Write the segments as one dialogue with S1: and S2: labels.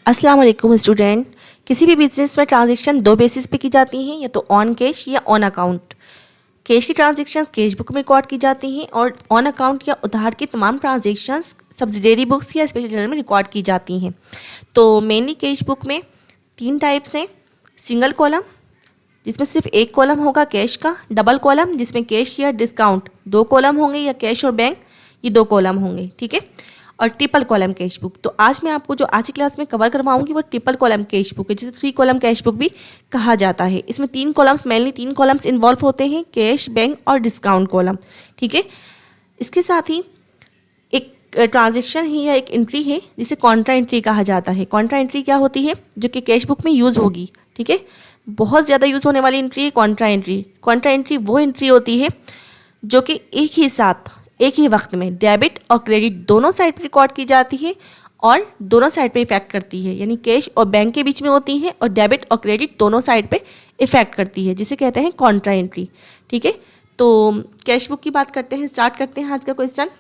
S1: अस्सलाम वालेकुम स्टूडेंट। किसी भी बिजनेस में ट्रांजैक्शन दो बेसिस पे की जाती हैं, या तो ऑन कैश या ऑन अकाउंट। कैश की ट्रांजैक्शंस कैश बुक में रिकॉर्ड की जाती हैं और ऑन अकाउंट या उधार की तमाम ट्रांजैक्शंस सब्सिडरी बुक्स या स्पेशल जर्नल में रिकॉर्ड की जाती हैं। तो मेनली कैश बुक में तीन टाइप्स हैं। सिंगल कॉलम जिसमें सिर्फ एक कॉलम होगा कैश का, डबल कॉलम जिसमें कैश या डिस्काउंट दो कॉलम होंगे, या कैश और बैंक ये दो कॉलम होंगे, ठीक है। और ट्रिपल कॉलम कैश बुक। तो आज मैं आपको जो आज की क्लास में कवर करवाऊंगी वो ट्रिपल कॉलम कैश बुक है, जिसे थ्री कॉलम कैश बुक भी कहा जाता है। इसमें तीन कॉलम्स, मेनली तीन कॉलम्स इन्वॉल्व होते हैं, कैश, बैंक और डिस्काउंट कॉलम, ठीक है। इसके साथ ही एक ट्रांजेक्शन है या एक एंट्री है जिसे कॉन्ट्रा एंट्री कहा जाता है। कॉन्ट्रा एंट्री क्या होती है? जो कि कैश बुक में यूज़ होगी, ठीक है। बहुत ज़्यादा यूज़ होने वाली एंट्री है कॉन्ट्रा एंट्री। कॉन्ट्रा एंट्री वो एंट्री होती है जो कि एक ही साथ एक ही वक्त में डेबिट और क्रेडिट दोनों साइड पर रिकॉर्ड की जाती है और दोनों साइड पे इफेक्ट करती है, यानी कैश और बैंक के बीच में होती है और डेबिट और क्रेडिट दोनों साइड पे इफेक्ट करती है, जिसे कहते हैं कॉन्ट्रा एंट्री, ठीक है। तो कैश बुक की बात करते हैं, स्टार्ट करते हैं आज का question.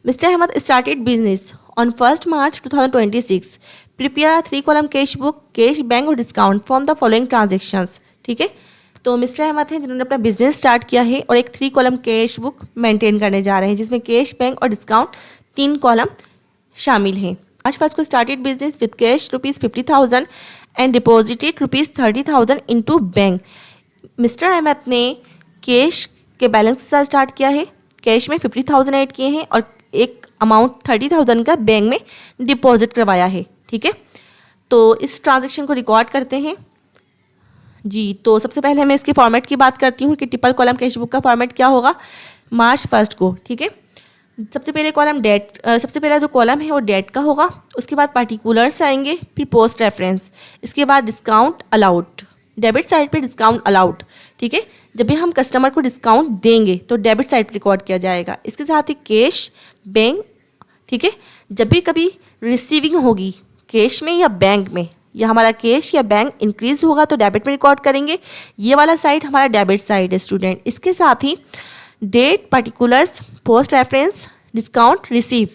S1: Mister Ahmad started business on 1 March 2026। Prepare 3 column cash book, cash, bank और discount from the following transactions, ठीक है। तो मिस्टर अहमद हैं जिन्होंने अपना बिजनेस स्टार्ट किया है और एक 3 कॉलम कैश बुक मेंटेन करने जा रहे हैं, जिसमें कैश, बैंक और डिस्काउंट 3 कॉलम शामिल हैं। आज फर्स्ट को started business with cash ₹50,000 and deposited ₹30,000 into bank. Mister Ahmed ने कैश के बैलेंस के साथ स्टार्ट किया है, कैश में 50,000 ऐड किए हैं और एक अमाउंट 30,000 का बैंक में डिपॉजिट करवाया है, ठीक है। तो इस ट्रांजेक्शन को रिकॉर्ड करते हैं जी। तो सबसे पहले मैं इसके फॉर्मेट की बात करती हूँ कि ट्रिपल कॉलम कैश बुक का फॉर्मेट क्या होगा March 1 को, ठीक है। सबसे पहले कॉलम डेट, सबसे पहला जो कॉलम है वो डेट का होगा, उसके बाद पार्टिकुलर्स आएंगे, फिर पोस्ट रेफरेंस, इसके बाद डिस्काउंट अलाउड, डेबिट साइड पे डिस्काउंट अलाउड, ठीक है। जब भी हम कस्टमर को डिस्काउंट देंगे तो डेबिट साइड पर रिकॉर्ड किया जाएगा। इसके साथ ही कैश, बैंक, ठीक है। जब भी कभी रिसीविंग होगी कैश में या बैंक में, या हमारा कैश या बैंक इंक्रीज होगा तो डेबिट में रिकॉर्ड करेंगे। ये वाला साइड हमारा डेबिट साइड है स्टूडेंट। इसके साथ ही date, particulars, post reference, discount receive,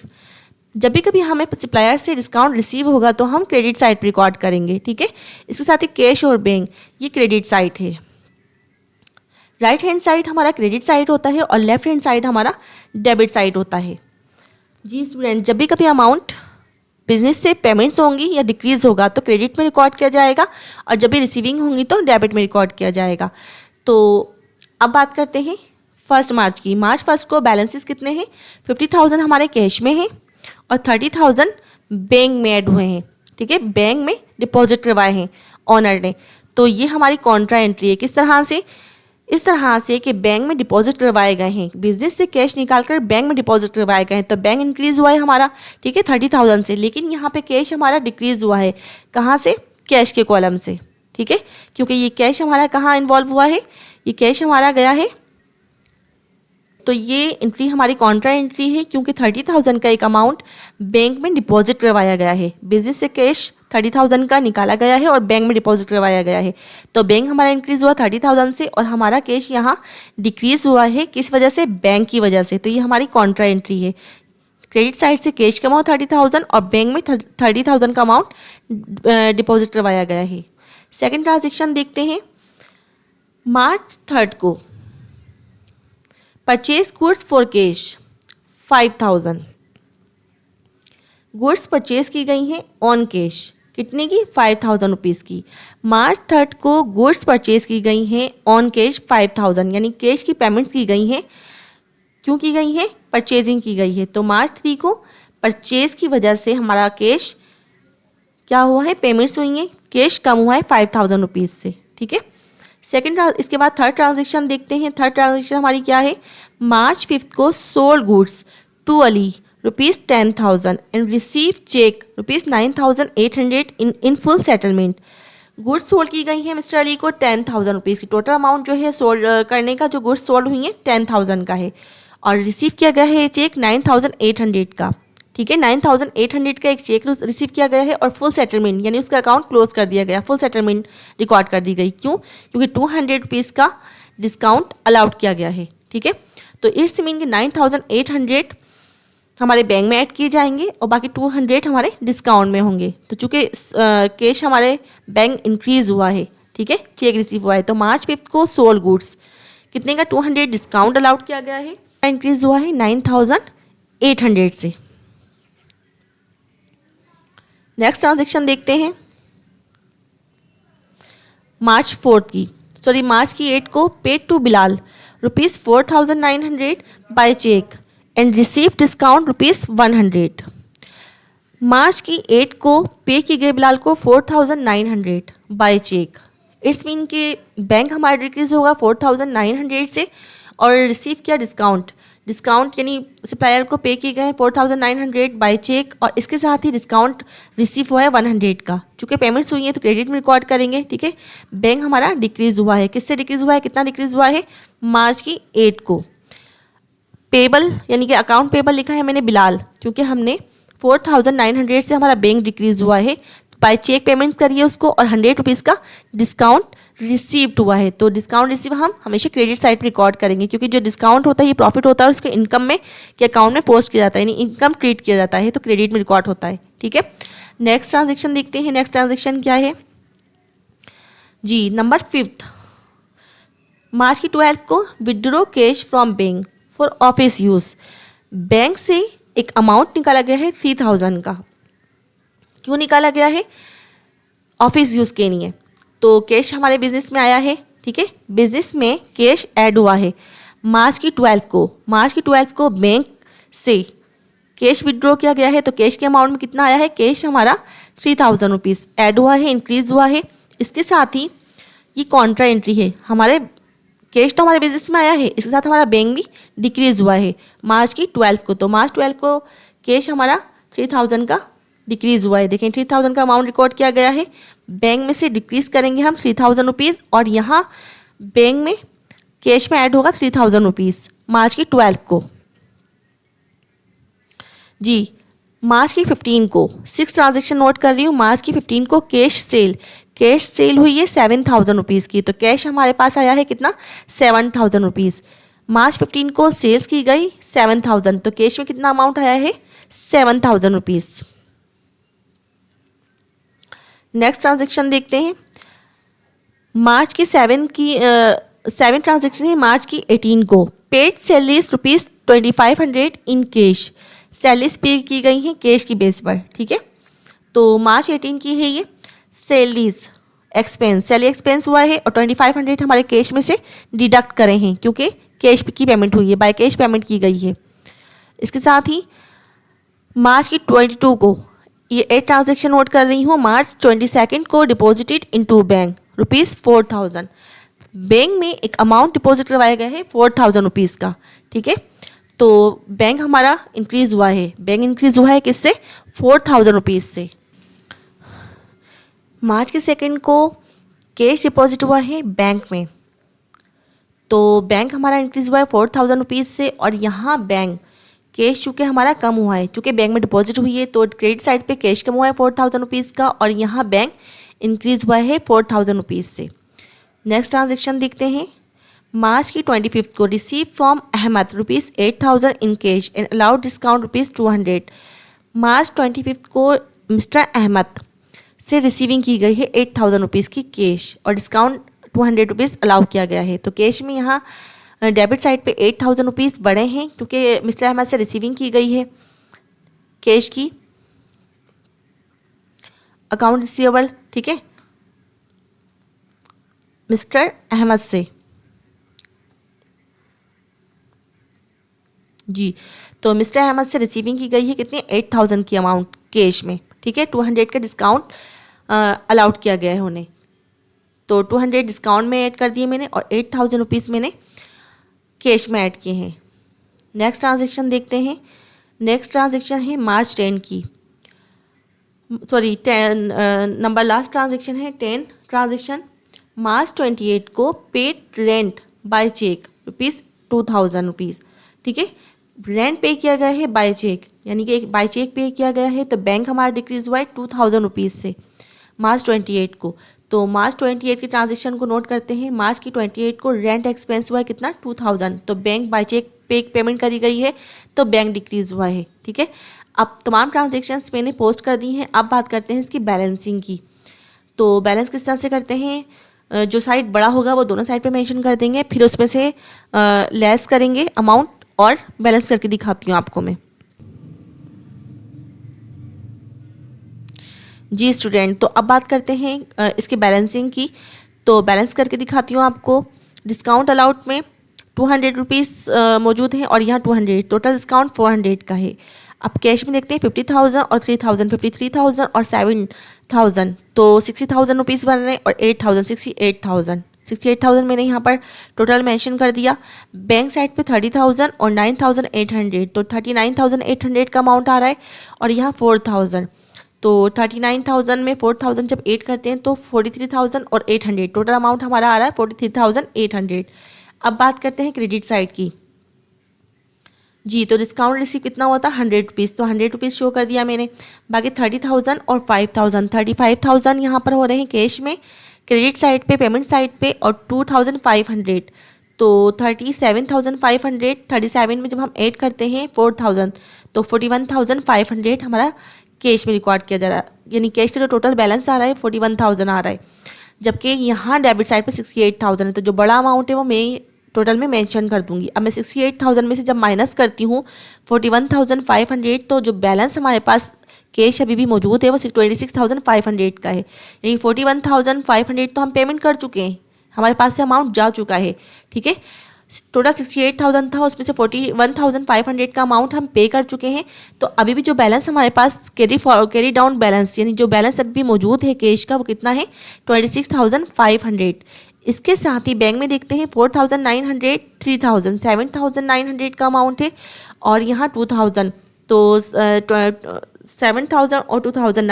S1: जब भी कभी हमें सप्लायर से डिस्काउंट रिसीव होगा तो हम क्रेडिट साइड पर रिकॉर्ड करेंगे, ठीक है। इसके साथ ही कैश और बैंक ये क्रेडिट साइड है। राइट हैंड साइड हमारा क्रेडिट साइड होता है और लेफ्ट हैंड साइड हमारा डेबिट साइड होता है जी स्टूडेंट। जब भी कभी अमाउंट बिजनेस से पेमेंट्स होंगी या डिक्रीज होगा तो क्रेडिट में रिकॉर्ड किया जाएगा और जब भी रिसीविंग होंगी तो डेबिट में रिकॉर्ड किया जाएगा। तो अब बात करते हैं 1 March की। March 1 को बैलेंसेस कितने हैं? 50,000 हमारे कैश में हैं और 30,000 बैंक में ऐड हुए हैं, ठीक है। बैंक में डिपॉजिट करवाए हैं ऑनर ने। तो ये हमारी कॉन्ट्रा एंट्री है। किस तरह से? इस तरह से कि बैंक में डिपॉजिट करवाए गए हैं, बिजनेस से कैश निकालकर बैंक में डिपॉजिट करवाए गए हैं, तो बैंक इंक्रीज हुआ है हमारा, ठीक है, 30,000 से। लेकिन यहाँ पे कैश हमारा डिक्रीज हुआ है, कहाँ से? कैश के कॉलम से, ठीक है। क्योंकि ये कैश हमारा कहाँ इन्वॉल्व हुआ है? ये कैश हमारा गया है, तो ये एंट्री हमारी कॉन्ट्रा एंट्री है, क्योंकि 30,000 का एक अमाउंट बैंक में डिपॉजिट करवाया गया है। बिजनेस से कैश 30,000 का निकाला गया है और बैंक में डिपॉजिट करवाया गया है। तो बैंक हमारा इंक्रीज हुआ 30,000 से और हमारा कैश यहाँ डिक्रीज हुआ है, किस वजह से? बैंक की वजह से। तो ये हमारी कॉन्ट्रा एंट्री है। क्रेडिट साइड से कैश का अमाउंट 30,000 और बैंक में 30,000 का अमाउंट डिपॉजिट करवाया गया है। सेकेंड ट्रांजेक्शन देखते हैं। March 3 को purchase goods for cash 5,000, goods purchase की गई हैं ऑन कैश, कितने की? 5,000 रुपीज़ की। March 3 को गुड्स परचेज की गई हैं ऑन कैश 5,000, यानी कैश की पेमेंट्स की गई हैं। क्यों की गई हैं? परचेजिंग की गई है। तो March 3 को परचेज की वजह से हमारा कैश क्या हुआ है? पेमेंट्स हुई हैं, कैश कम हुआ है 5,000 रुपीज़ से, ठीक है। सेकेंड, इसके बाद थर्ड ट्रांजेक्शन देखते हैं। थर्ड ट्रांजेक्शन हमारी क्या है? March 5 को sold goods to Ali ₹10,000 and receive cheque ₹9,800 in full settlement. Goods sold की गई है मिस्टर अली को 10,000 रुपीज़ की। टोटल अमाउंट जो है सोल्ड करने का, जो गुड्स सोल्ड हुई है 10,000 का है और रिसीव किया गया है चेक 9,800 का, ठीक है। 9,800 का एक चेक रिसीव किया गया है और फुल सेटलमेंट, यानी उसका अकाउंट क्लोज कर दिया गया, फुल सेटलमेंट रिकॉर्ड कर दी गई। क्यों? क्योंकि 200 रुपीज़ का डिस्काउंट अलाउड किया गया है, ठीक है। तो इट्स मीन कि 9,800 हमारे बैंक में ऐड किए जाएंगे और बाकी 200 हमारे डिस्काउंट में होंगे। तो चूँकि कैश हमारे बैंक इंक्रीज़ हुआ है, ठीक है, चेक रिसीव हुआ है, तो मार्च 5 को सोल्ड गुड्स कितने का 200 डिस्काउंट अलाउड किया गया है, इंक्रीज़ हुआ है 9800 से। नेक्स्ट ट्रांजेक्शन देखते हैं मार्च 8 को paid to Bilal ₹4900 by cheque and receive discount ₹100। मार्च की 8 को पे की गई बिलाल को 4900 बाय चेक। इट्स मीन कि बैंक हमारा डिक्रीज होगा 4900 से और रिसीव किया डिस्काउंट यानी सप्लायर को पे किए गए 4900 बाय चेक और इसके साथ ही डिस्काउंट रिसीव हुआ है 100 का। चूँकि पेमेंट्स हुई है तो क्रेडिट में रिकॉर्ड करेंगे, ठीक है। बैंक हमारा डिक्रीज हुआ है, किससे डिक्रीज हुआ है, कितना डिक्रीज हुआ है, मार्च की 8 को। पेबल यानी कि अकाउंट पेबल लिखा है मैंने बिलाल, क्योंकि हमने 4900 से हमारा बैंक डिक्रीज हुआ है, बाय चेक पेमेंट्स करिए उसको और 100 रुपीज़ का डिस्काउंट रिसीव्ड हुआ है। तो डिस्काउंट रिसीव हम हमेशा क्रेडिट साइड पर रिकॉर्ड करेंगे, क्योंकि जो डिस्काउंट होता है ये प्रॉफिट होता है और उसको इनकम में के अकाउंट में पोस्ट किया जाता है, यानी इनकम ट्रीट किया जाता है, तो क्रेडिट में रिकॉर्ड होता है, ठीक है। नेक्स्ट ट्रांजेक्शन देखते हैं। नेक्स्ट ट्रांजेक्शन क्या है जी, नंबर 5, मार्च की 12 को withdraw cash from bank for office use. Bank से एक अमाउंट निकाला गया है 3000 का। क्यों निकाला गया है, ऑफिस यूज़ के लिए। तो कैश हमारे बिजनेस में आया है, ठीक है, बिजनेस में कैश ऐड हुआ है मार्च की 12 को बैंक से कैश विड्रॉ किया गया है। तो कैश के अमाउंट में कितना आया है, कैश हमारा 3000 रुपीज़ ऐड हुआ है, इंक्रीज हुआ है। इसके साथ ही ये कॉन्ट्रा एंट्री है, हमारे कैश तो हमारे बिजनेस में आया है, इसके साथ हमारा बैंक भी डिक्रीज हुआ है मार्च की 12 को। तो मार्च 12 को कैश हमारा 3000 का डिक्रीज हुआ है। देखें 3000 का अमाउंट रिकॉर्ड किया गया है, बैंक में से डिक्रीज करेंगे हम 3000 रुपीज़ और यहाँ बैंक में कैश में ऐड होगा 3000 रुपीज़ मार्च की 12 को जी। मार्च की 15 को 6 ट्रांजेक्शन नोट कर रही हूँ। मार्च की 15 को कैश सेल हुई है 7000 रुपीज़ की। तो कैश हमारे पास आया है कितना, 7000 रुपीज़। मार्च 15 को सेल्स की गई 7000, तो कैश में कितना अमाउंट आया है, 7000 रुपीज़। नेक्स्ट ट्रांजेक्शन देखते हैं मार्च की 7 ट्रांजेक्शन है। मार्च की 18 को paid salaries ₹2500 in cash. Salaries पे की गई हैं कैश की बेस पर, ठीक है। तो मार्च 18 की है ये सैलरीज एक्सपेंस, सैलरी एक्सपेंस हुआ है और 2500 हमारे कैश में से डिडक्ट करें हैं, क्योंकि कैश की पेमेंट हुई है, बाय कैश पेमेंट की गई है। इसके साथ ही मार्च की 22 को ये 8 ट्रांजेक्शन नोट कर रही हूँ। मार्च 22 को डिपॉजिटेड इनटू बैंक ₹4000। बैंक में एक अमाउंट डिपॉजिट करवाया गया है 4000 रुपीज़ का, ठीक है। तो बैंक हमारा इंक्रीज हुआ है, बैंक इंक्रीज हुआ है किससे, 4000 रुपीज़ से। मार्च के 2 को कैश डिपॉजिट हुआ है बैंक में, तो बैंक हमारा इंक्रीज हुआ है 4000 रुपीज़ से और यहाँ बैंक कैश चूँकि हमारा कम हुआ है, चूँकि बैंक में डिपॉजिट हुई है तो क्रेडिट साइड पे कैश कम हुआ है 4000 रुपीज़ का और यहाँ बैंक इंक्रीज हुआ है 4000 रुपीज़ से। नेक्स्ट ट्रांजेक्शन देखते हैं। मार्च की 25 को receive from Ahmed ₹8000 in cash and allowed discount ₹200। मार्च 25 को मिस्टर अहमद से रिसीविंग की गई है 8000 रुपीज़ की कैश और डिस्काउंट 200 रुपीज़ अलाउ किया गया है। तो कैश में यहाँ डेबिट साइड पे 8000 रुपीज़ बढ़े हैं, क्योंकि मिस्टर अहमद से रिसीविंग की गई है कैश की, अकाउंट रिसीवेबल, ठीक है, मिस्टर अहमद से जी। तो मिस्टर अहमद से रिसीविंग की गई है कितनी, 8000 की अमाउंट कैश में, ठीक है। 200 का डिस्काउंट अलाउड किया गया है उन्हें, तो 200 डिस्काउंट में ऐड कर दिए मैंने और 8000 रुपीज़ मैंने कैश में ऐड किए हैं। नेक्स्ट ट्रांजेक्शन देखते हैं। नेक्स्ट ट्रांजेक्शन है मार्च 10 की, सॉरी 10 नंबर लास्ट ट्रांजेक्शन है 10 ट्रांजेक्शन। मार्च 28 को पेड रेंट बाय चेक ₹2000, ठीक है। रेंट पे किया गया है बाय चेक, यानी कि बाय चेक पे किया गया है, तो बैंक हमारा डिक्रीज हुआ है 2000 रुपीज़ से मार्च 28 को। तो मार्च 28 की ट्रांजेक्शन को नोट करते हैं। मार्च की 28 को रेंट एक्सपेंस हुआ है कितना, 2000, तो बैंक बाय चेक पे एक पेमेंट करी गई है तो बैंक डिक्रीज़ हुआ है। ठीक है, अब तमाम ट्रांजेक्शन्स मैंने पोस्ट कर दी हैं। अब बात करते हैं इसकी बैलेंसिंग की। तो बैलेंस किस तरह से करते हैं, जो साइड बड़ा होगा वो दोनों साइड पे मेंशन कर देंगे, फिर उसमें से लेस करेंगे अमाउंट और बैलेंस करके दिखाती हूँ आपको मैं। जी स्टूडेंट, तो अब बात करते हैं इसके बैलेंसिंग की। तो बैलेंस करके दिखाती हूँ आपको। डिस्काउंट अलाउड में 200 रुपीज़ मौजूद है और यहाँ 200, टोटल डिस्काउंट 400 का है। अब कैश में देखते हैं 50,000 और 3,000, 53,000 और 7,000, तो 60,000 रुपीज़ बन रहे हैं और 8,000, 68,000 मैंने यहाँ पर टोटल मेंशन कर दिया। बैंक साइड पे 30,000 और 9,800, तो 39,800 का अमाउंट आ रहा है और यहाँ 4,000, तो 39,000 में 4,000 जब ऐड करते हैं तो 43,000 और 800, टोटल अमाउंट हमारा आ रहा है 43,800। अब बात करते हैं क्रेडिट साइड की। जी, तो डिस्काउंट रिसीव कितना हुआ था 100 रुपीज़, तो 100 रुपीज़ शो कर दिया मैंने। बाकी 30,000 और 5,000, 35,000 यहाँ पर हो रहे हैं कैश में क्रेडिट साइड पे, पेमेंट साइड पे, और 2,500, तो 37,500। 37 में जब हम ऐड करते हैं 4,000 तो 41,500 हमारा कैश में रिकॉर्ड किया जा रहा है, यानी कैश का जो टोटल बैलेंस आ रहा है 41,000 आ रहा है। जबकि यहाँ डेबिट साइड पे 68,000 है, तो जो बड़ा अमाउंट है वो मैं टोटल में मेंशन कर दूंगी। अब मैं 68,000 में से जब माइनस करती हूँ 41,500, तो जो बैलेंस हमारे पास कैश अभी भी मौजूद है वो 26,500 का है, यानी 41,500 तो हम पेमेंट कर चुके हैं, हमारे पास से अमाउंट जा चुका है। ठीक है, टोटल 68,000 था, उसमें से 41,500 का अमाउंट हम पे कर चुके हैं। तो अभी भी जो बैलेंस हमारे पास कैरी डाउन बैलेंस, यानी जो बैलेंस अभी भी मौजूद है कैश का, वो कितना है 26,500। इसके साथ ही बैंक में देखते हैं 4,900, 3,000, 7,900 का अमाउंट है और यहाँ 2,000, तो 7,000 और 2,000,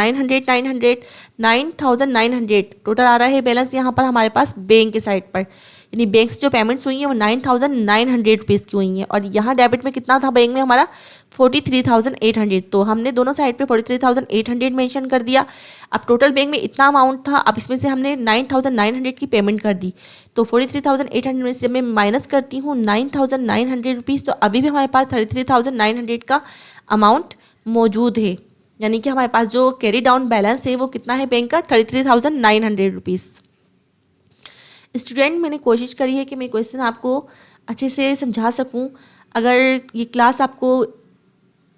S1: 9,900 टोटल आ रहा है बैलेंस यहाँ पर हमारे पास बैंक के साइड पर, यानी बैंक से जो पेमेंट्स हुई हैं वो 9,900 रुपीज़ की हुई हैं। और यहाँ डेबिट में कितना था बैंक में हमारा 43,800, तो हमने दोनों साइड पे 43,800 मेंशन कर दिया। अब टोटल बैंक में इतना अमाउंट था, अब इसमें से हमने 9,900 की पेमेंट कर दी, तो 43,800 में से मैं माइनस करती हूँ 9,900 रुपीज़, तो अभी भी हमारे पास 33,900 का अमाउंट मौजूद है, यानी कि हमारे पास जो कैरी डाउन बैलेंस है वो कितना है बैंक का 33,900 रुपीज़। स्टूडेंट, मैंने कोशिश करी है कि मैं क्वेश्चन आपको अच्छे से समझा सकूं। अगर ये क्लास आपको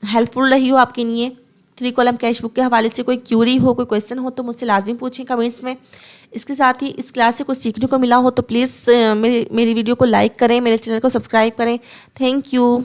S1: हेल्पफुल रही हो आपके लिए, 3 कॉलम कैश बुक के हवाले से कोई क्यूरी हो, कोई क्वेश्चन हो, तो मुझसे लाजमी पूछें कमेंट्स में। इसके साथ ही इस क्लास से कुछ सीखने को मिला हो तो प्लीज़ मेरी वीडियो को लाइक करें, मेरे चैनल को सब्सक्राइब करें। Thank you.